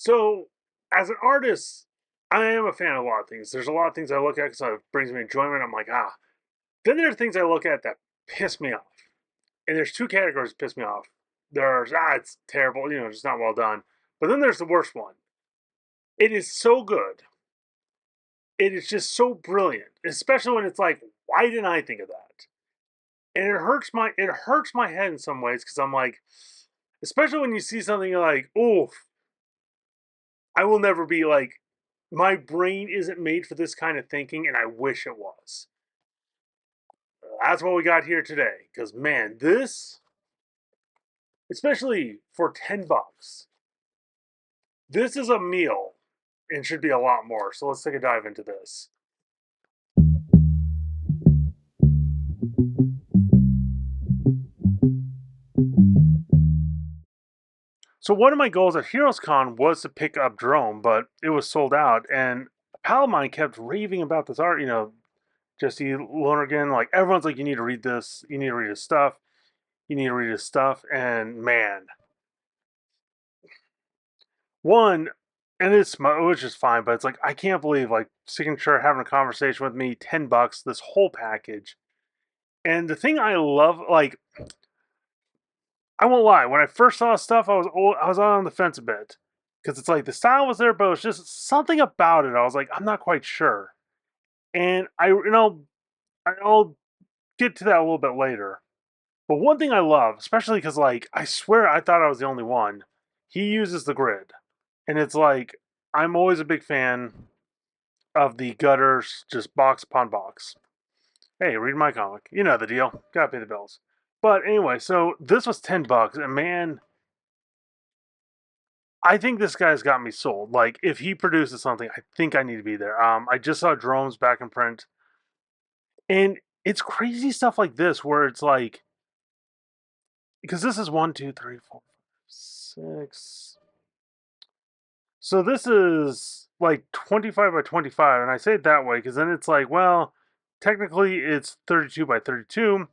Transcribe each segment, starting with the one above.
So, as an artist, I am a fan of a lot of things. There's a lot of things I look at because it brings me enjoyment. I'm like, ah. Then there are things I look at that piss me off. And there's two categories that piss me off. There's, it's terrible, it's not well done. But then there's the worst one. It is so good. It is just so brilliant, especially when it's like, why didn't I think of that? And it hurts my head in some ways because I'm like, especially when you see something you're like, oh, I will never be like, my brain isn't made for this kind of thinking, and I wish it was. That's what we got here today. Because man, this, especially for $10, this is a meal, and should be a lot more. So let's take a dive into this. So one of my goals at HeroesCon was to pick up Drome, but it was sold out, and a pal of mine kept raving about this art. Jesse Lonergan, like everyone's like, you need to read this, you need to read his stuff, you need to read his stuff, and man, one, and it's which is fine, but it's like I can't believe like Signature having a conversation with me, $10, this whole package. And the thing I love, like, I won't lie, when I first saw stuff, I was on the fence a bit because it's like the style was there, but it was just something about it. I was like, I'm not quite sure, and I'll get to that a little bit later. But one thing I love, especially because like I swear I thought I was the only one, he uses the grid, and it's like I'm always a big fan of the gutters, just box upon box. Hey, read my comic. You know the deal. Gotta pay the bills. But anyway, so this was $10, and man, I think this guy's got me sold. Like, if he produces something, I think I need to be there. I just saw Drone's back in print, and it's crazy stuff like this where it's like, because this is one, two, three, four, six. So this is like 25 by 25, and I say it that way because then it's like, well, technically it's 32 by 32,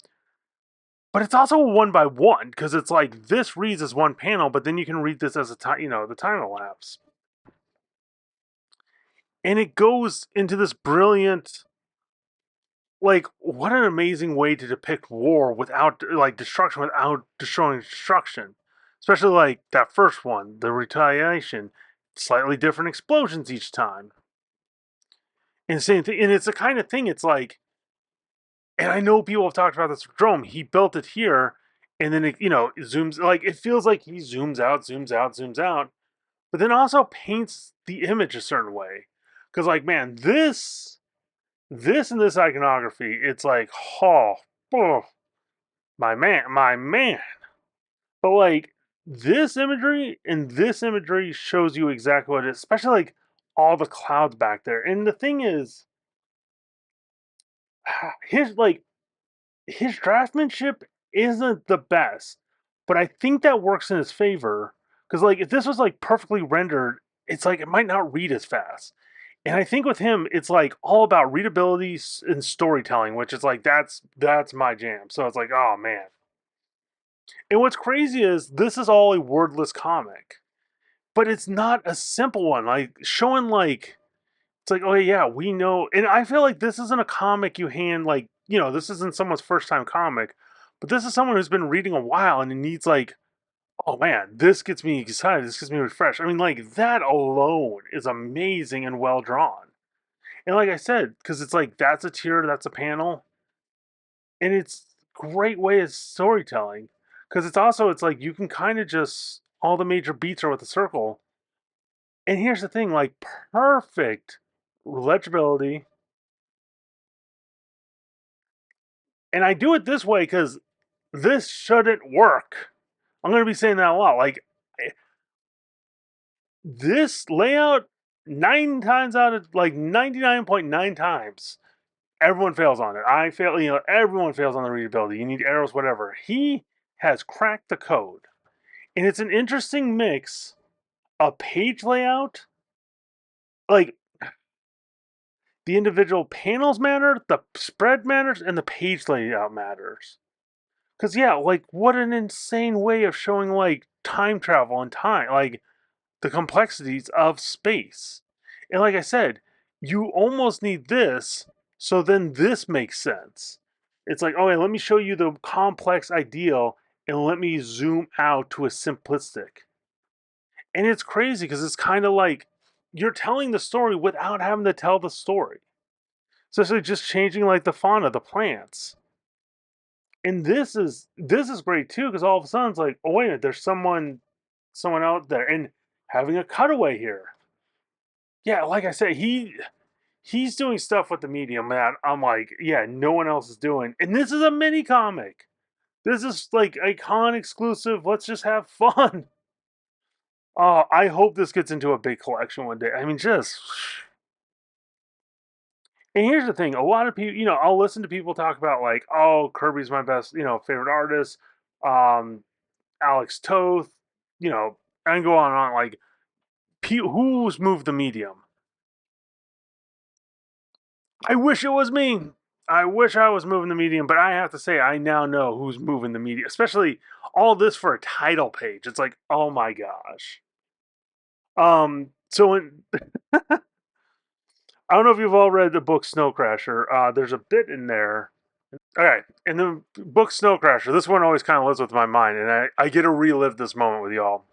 but it's also a one by one because it's like this reads as one panel, but then you can read this as a time, the time elapse, and it goes into this brilliant, like, what an amazing way to depict war without like destruction, without destroying destruction, especially like that first one, the retaliation, slightly different explosions each time. And same thing, and it's the kind of thing. It's like, and I know people have talked about this with Drome. He built it here, and then it zooms. Like it feels like he zooms out, zooms out, zooms out, but then also paints the image a certain way. Because like, man, this and this iconography, it's like, oh, my man. But like this imagery shows you exactly what it is, especially like all the clouds back there. And the thing is, his like his draftsmanship isn't the best, but I think that works in his favor because like if this was like perfectly rendered, it's like it might not read as fast. And I think with him, it's like all about readability and storytelling, which is like that's my jam. So it's like, oh man. And what's crazy is this is all a wordless comic, but it's not a simple one. Like showing like it's like, oh yeah, we know. And I feel like this isn't a comic you hand like, this isn't someone's first time comic, but this is someone who's been reading a while and it needs like, oh man, this gets me excited. This gets me refreshed. I mean, like that alone is amazing and well drawn. And like I said, because it's like that's a tier, that's a panel, and it's great way of storytelling. Because it's like you can kind of just all the major beats are with the circle. And here's the thing, like perfect legibility. And I do it this way because this shouldn't work. I'm going to be saying that a lot. Like this layout, 9 times out of like 99.9 times, everyone fails on it. I fail, everyone fails on the readability. You need arrows, whatever. He has cracked the code. And it's an interesting mix of page layout, like the individual panels matter, the spread matters, and the page layout matters. Because, yeah, like, what an insane way of showing, like, time travel and time. Like, the complexities of space. And like I said, you almost need this, so then this makes sense. It's like, okay, let me show you the complex ideal and let me zoom out to a simplistic. And it's crazy because it's kind of like you're telling the story without having to tell the story. So it's like just changing like the fauna, the plants. And this is great too, because all of a sudden it's like, oh wait a minute, there's someone out there and having a cutaway here. Yeah, like I said, he's doing stuff with the medium that I'm like, yeah, no one else is doing. And this is a mini comic. This is like icon exclusive. Let's just have fun. Oh, I hope this gets into a big collection one day. I mean, just. And here's the thing: a lot of people, I'll listen to people talk about like, oh, Kirby's my best, favorite artist. Um, Alex Toth, you know, and go on and on. Like, who's moved the medium? I wish it was me. I wish I was moving the medium, but I have to say, I now know who's moving the medium. Especially all this for a title page. It's like, oh my gosh. So I don't know if you've all read the book Snow Crasher. There's a bit in there. Okay, in the book Snow Crasher, this one always kind of lives with my mind, and I get to relive this moment with y'all.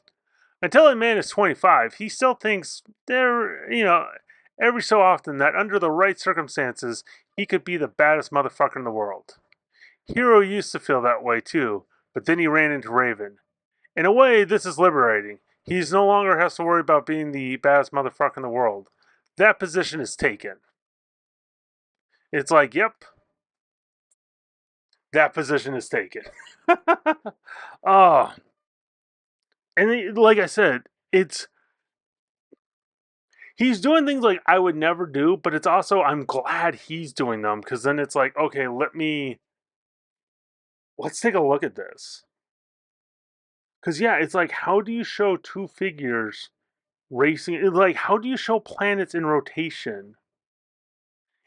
Until a man is 25, he still thinks every so often that under the right circumstances, he could be the baddest motherfucker in the world. Hero used to feel that way too, but then he ran into Raven. In a way, this is liberating. He no longer has to worry about being the baddest motherfucker in the world. That position is taken. It's like, yep, that position is taken. Oh, and like I said, it's he's doing things like I would never do, but it's also I'm glad he's doing them because then it's like, okay, let's take a look at this. Because yeah, it's like how do you show two figures racing? Like how do you show planets in rotation?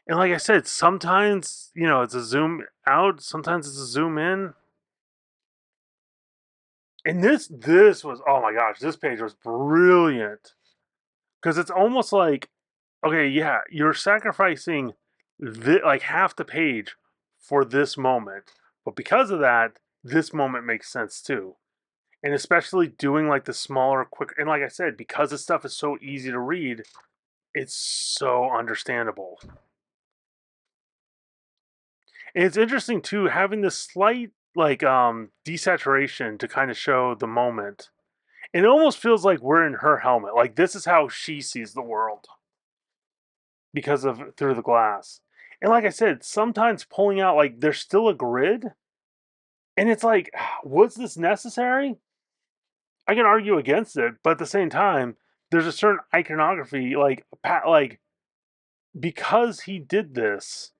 And like I said, sometimes it's a zoom out, sometimes it's a zoom in. And this was, oh my gosh, this page was brilliant because it's almost like, okay, yeah, you're sacrificing like half the page for this moment, but because of that, this moment makes sense too. And especially doing like the smaller, quick, and like I said, because this stuff is so easy to read, it's so understandable. And it's interesting too, having this slight like desaturation to kind of show the moment. And it almost feels like we're in her helmet. Like this is how she sees the world because of through the glass. And like I said, sometimes pulling out like there's still a grid, and it's like, was this necessary? I can argue against it, but at the same time, there's a certain iconography, like because he did this.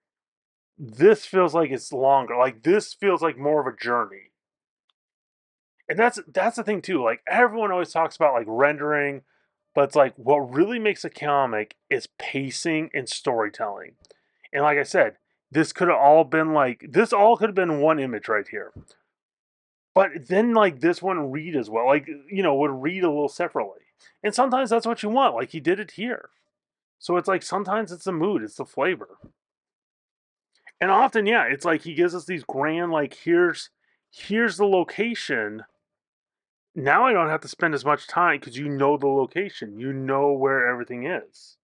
This feels like it's longer. Like this feels like more of a journey, and that's the thing too. Like everyone always talks about like rendering, but it's like what really makes a comic is pacing and storytelling. And like I said, this all could have been one image right here. But then like this one read as well. Like, would read a little separately. And sometimes that's what you want. Like he did it here. So it's like sometimes it's the mood, it's the flavor. And often, yeah, it's like he gives us these grand like here's the location. Now I don't have to spend as much time because you know the location. You know where everything is.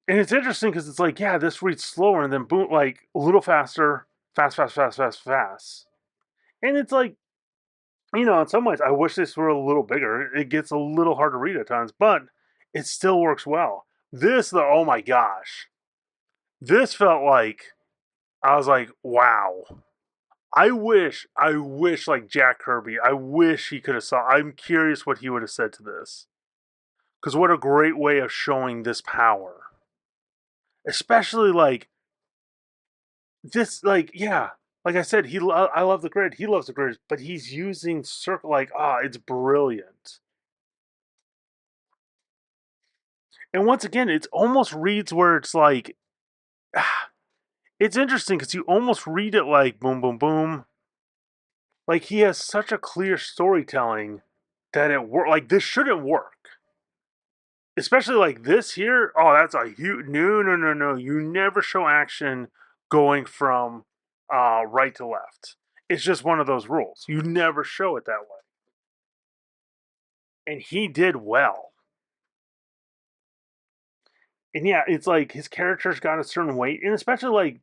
And it's interesting because it's like, yeah, this reads slower and then boom, like a little faster, fast, fast, fast, fast, fast. And it's like, in some ways, I wish this were a little bigger. It gets a little hard to read at times, but it still works well. Oh my gosh, this felt like I was like, wow. I wish, like Jack Kirby. I wish he could have saw. I'm curious what he would have said to this, because what a great way of showing this power, especially like this like yeah like I said I love the grid, he loves the grid, but he's using circle like it's brilliant. And once again it's almost reads where it's like it's interesting because you almost read it like boom boom boom, Like he has such a clear storytelling that it work. Like this shouldn't work, especially like this here. Oh, that's a huge no, no, no, no. You never show action going from right to left. It's just one of those rules. You never show it that way, and he did well. And yeah, it's like his character's got a certain weight, and especially like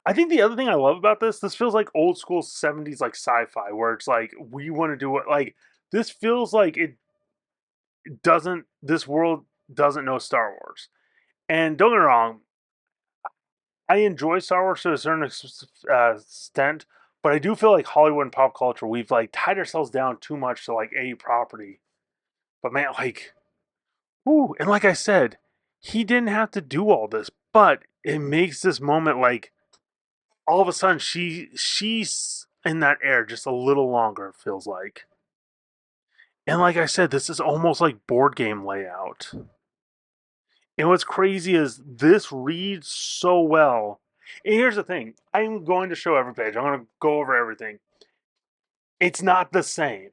I think the other thing I love about this feels like old school 70s like sci-fi where it's like we want to do it like this feels like it doesn't this world doesn't know Star Wars. And don't get me wrong, I enjoy Star Wars to a certain extent, but I do feel like Hollywood and pop culture we've like tied ourselves down too much to like a property. But man, like, ooh, and like I said, he didn't have to do all this, but it makes this moment like all of a sudden she's in that air just a little longer. It feels like, and like I said, this is almost like board game layout. And what's crazy is this reads so well. And here's the thing: I'm going to show every page. I'm going to go over everything. It's not the same.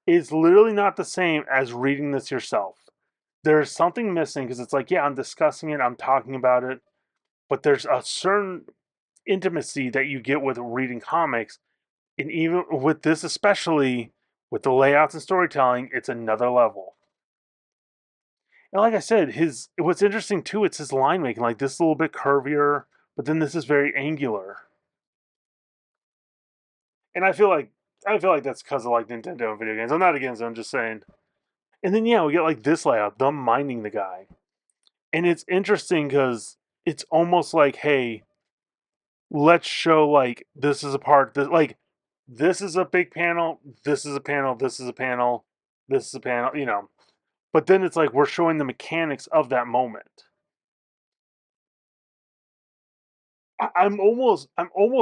It's literally not the same as reading this yourself. There's something missing because it's like, yeah, I'm discussing it, I'm talking about it, but there's a certain intimacy that you get with reading comics, and even with this, especially with the layouts and storytelling, it's another level. And like I said, his what's interesting too, it's his line making. Like this is a little bit curvier, but then this is very angular. And I feel like that's because of like Nintendo and video games. I'm not against it, I'm just saying. And then yeah, we get like this layout, them minding the guy. And it's interesting because it's almost like, hey, let's show like this is a part that like this is a big panel, this is a panel, this is a panel, this is a panel. But then it's like we're showing the mechanics of that moment. I'm almost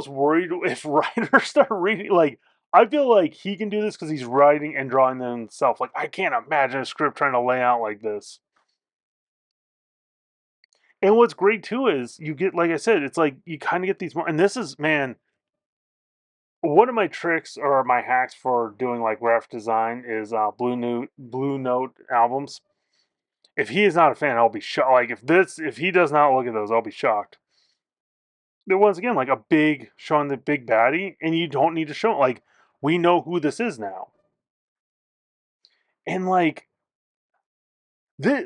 worried if writers start reading like I feel like he can do this because he's writing and drawing them himself. Like I can't imagine a script trying to lay out like this. And what's great too is you get, like I said, it's like you kind of get these, and this is man, one of my tricks or my hacks for doing like graphic design is Blue Note albums. If he is not a fan, I'll be shocked. Like if he does not look at those, I'll be shocked. There was again like a big showing the big baddie, and you don't need to show it. Like we know who this is now, and like this,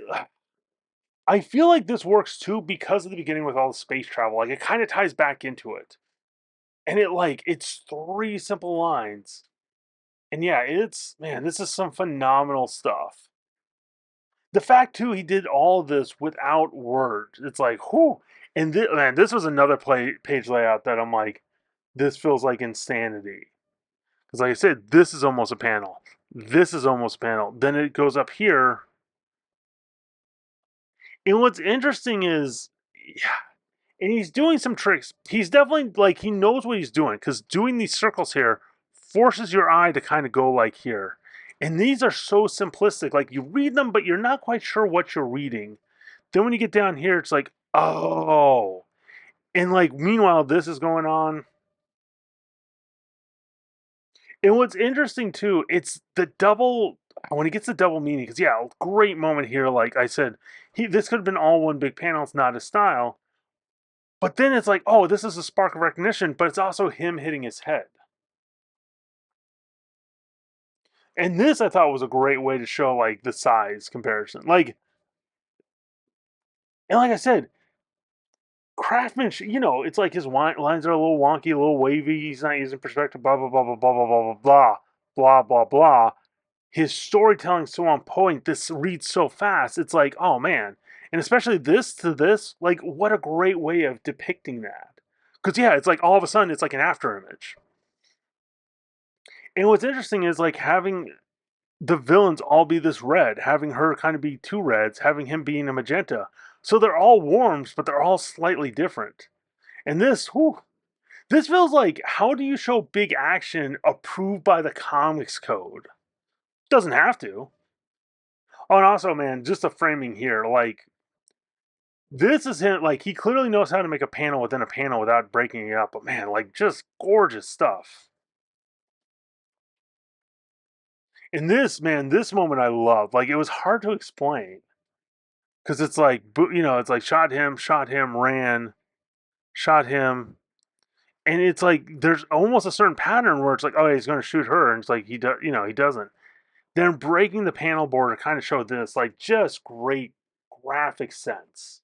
I feel like this works too because of the beginning with all the space travel. Like it kind of ties back into it, and it's three simple lines, and yeah, it's man, this is some phenomenal stuff. The fact too, he did all of this without words. It's like, whoo. And man, this was another page layout that I'm like, this feels like insanity. Because like I said, this is almost a panel. This is almost a panel. Then it goes up here. And what's interesting is, yeah, and he's doing some tricks. He's definitely like he knows what he's doing because doing these circles here forces your eye to kind of go like here. And these are so simplistic. Like you read them, but you're not quite sure what you're reading. Then when you get down here, it's like, oh. And like meanwhile, this is going on. And what's interesting too, it's the double when he gets the double meaning, because yeah, great moment here. Like I said, this could have been all one big panel. It's not his style. But then it's like, oh, this is a spark of recognition, but it's also him hitting his head. And this I thought was a great way to show like the size comparison. Like, and like I said, craftsmanship, it's like his lines are a little wonky, a little wavy. He's not using perspective, blah, blah, blah, blah, blah, blah, blah, blah, blah, blah, blah. His storytelling's so on point. This reads so fast. It's like, oh man. And especially this to this, like, what a great way of depicting that. Because, yeah, it's like all of a sudden it's like an after image. And what's interesting is like having the villains all be this red, having her kind of be two reds, having him being a magenta. So they're all warms, but they're all slightly different. And this, whew, this feels like how do you show big action approved by the comics code? Doesn't have to. Oh, and also, man, just the framing here, like this is him. Like he clearly knows how to make a panel within a panel without breaking it up. But man, like just gorgeous stuff. And this man, this moment I love. Like it was hard to explain because it's like it's like shot him, ran, shot him, and it's like there's almost a certain pattern where it's like, oh, he's going to shoot her, and it's like he does, he doesn't. Then breaking the panel board to kind of show this, like just great graphic sense.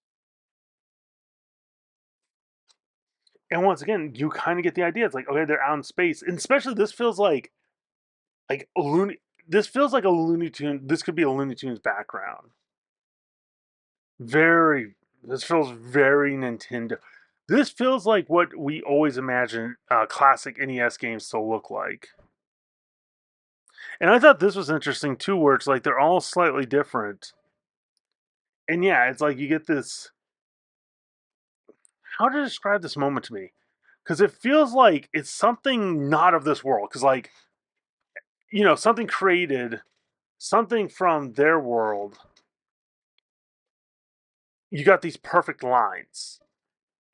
And once again, you kind of get the idea. It's like, okay, they're out in space, and especially this feels like a loony. This feels like a Looney Tune. This could be a Looney Tunes background. Very. This feels very Nintendo. This feels like what we always imagine classic NES games to look like. And I thought this was interesting too, where it's like they're all slightly different. And yeah, it's like you get this. How to describe this moment to me? Because it feels like it's something not of this world. Because like something created, something from their world. You got these perfect lines.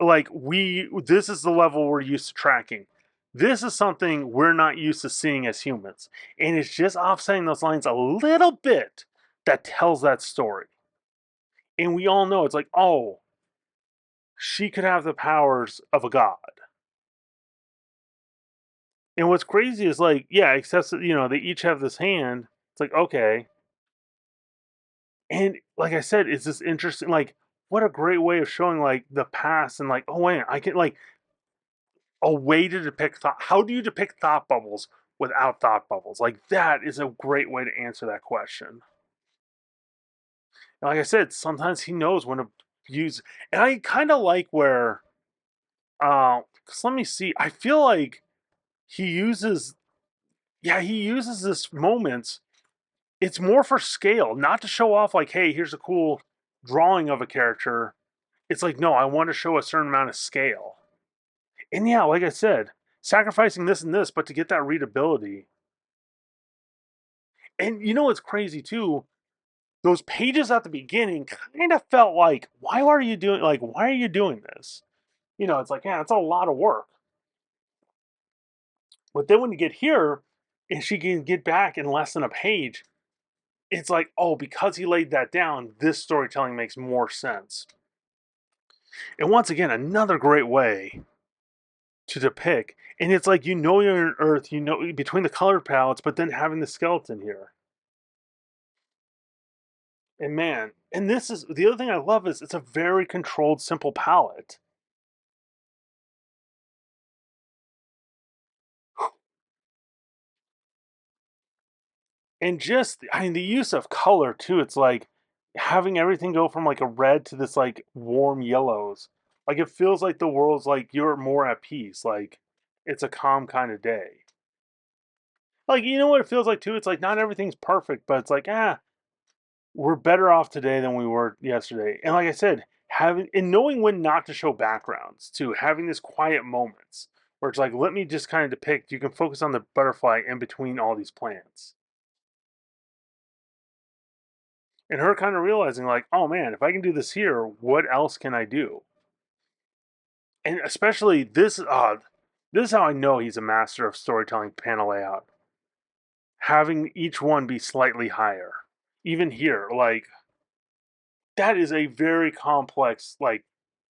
Like this is the level we're used to tracking. This is something we're not used to seeing as humans. And it's just offsetting those lines a little bit that tells that story. And we all know it's like, oh, she could have the powers of a god. And what's crazy is like, yeah, except that, they each have this hand. It's like, okay. And like I said, it's this interesting, like, what a great way of showing like the past and like, oh wait, I can like a way to depict thought. How do you depict thought bubbles without thought bubbles? Like that is a great way to answer that question. And like I said, sometimes he knows when to use, and I kind of like where, cause let me see. I feel like he uses, yeah, he uses this moments. It's more for scale, not to show off. Like, hey, here's a cool drawing of a character. It's like, no, I want to show a certain amount of scale. And yeah, like I said, sacrificing this and this, but to get that readability. And you know what's crazy too? Those pages at the beginning kind of felt like, why are you doing this? It's like, yeah, it's a lot of work. But then when you get here and she can get back in less than a page, it's like, oh, because he laid that down, this storytelling makes more sense. And once again, another great way to depict. And it's like, you're in Earth, between the color palettes, but then having the skeleton here. And man, and this is the other thing I love is it's a very controlled, simple palette. And just, I mean, the use of color too. It's like having everything go from like a red to this like warm yellows. Like it feels like the world's like you're more at peace. Like it's a calm kind of day. Like you know what it feels like too? It's like not everything's perfect, but it's like, we're better off today than we were yesterday. And like I said, having and knowing when not to show backgrounds too, having these quiet moments where it's like, let me just kind of depict, you can focus on the butterfly in between all these plants. And her kind of realizing, like, oh man, if I can do this here, what else can I do? And especially this is how I know he's a master of storytelling panel layout. Having each one be slightly higher. Even here, like that is a very complex like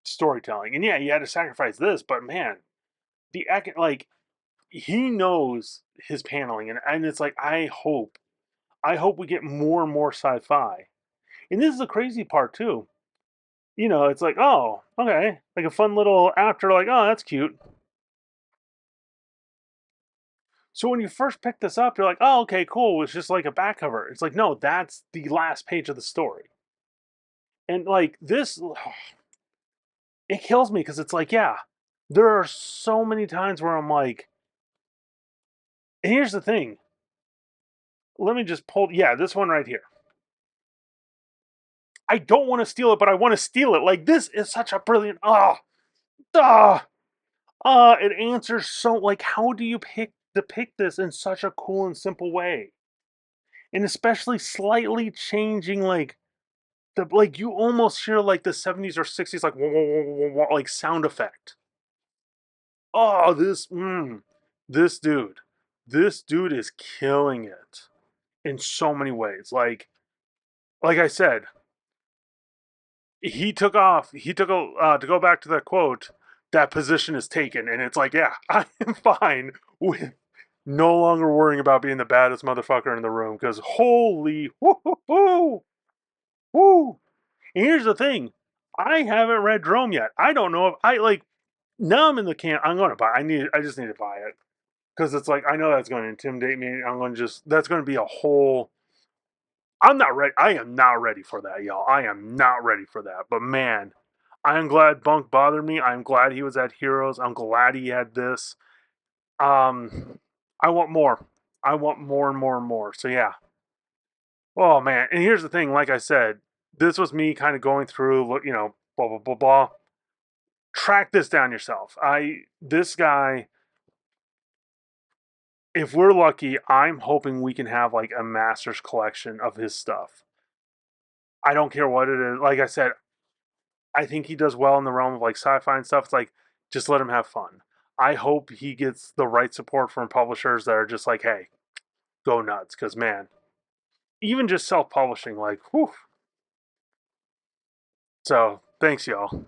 storytelling. And yeah, you had to sacrifice this, but man, like he knows his paneling, and it's like I hope we get more and more sci-fi. And this is the crazy part too. It's like, oh, okay, like a fun little after, like, oh, that's cute. So when you first pick this up, you're like, oh, okay, cool. It's just like a back cover. It's like, no, that's the last page of the story. And like this, it kills me because it's like, yeah, there are so many times where I'm like, and here's the thing. Let me just pull, yeah, this one right here. I don't want to steal it, but I want to steal it. Like this is such a brilliant, it answers so like how do you depict this in such a cool and simple way? And especially slightly changing like the like you almost hear like the 70s or 60s like wah, wah, wah, wah, wah, like sound effect. Oh, this dude. This dude is killing it. in so many ways. Like I said, he took off. He took a to go back to that quote. That position is taken, and it's like, yeah, I am fine with no longer worrying about being the baddest motherfucker in the room because holy whoo whoo whoo whoo. And here's the thing, I haven't read Drome yet. I don't know if I like. Now I'm in the camp. I'm going to buy. I just need to buy it because it's like I know that's going to intimidate me. I'm going to just. That's going to be a whole. I'm not ready. I am not ready for that, y'all. I am not ready for that. But man, I am glad Bunk bothered me. I'm glad he was at Heroes. I'm glad he had this. I want more. I want more and more and more. So yeah. Oh man. And here's the thing. Like I said, this was me kind of going through. Blah blah blah blah. Track this down yourself. This guy. If we're lucky, I'm hoping we can have like a master's collection of his stuff. I don't care what it is. Like I said, I think he does well in the realm of like sci-fi and stuff. It's like just let him have fun. I hope he gets the right support from publishers that are just like, hey, go nuts. Because man, even just self-publishing, like, whew. So thanks, y'all.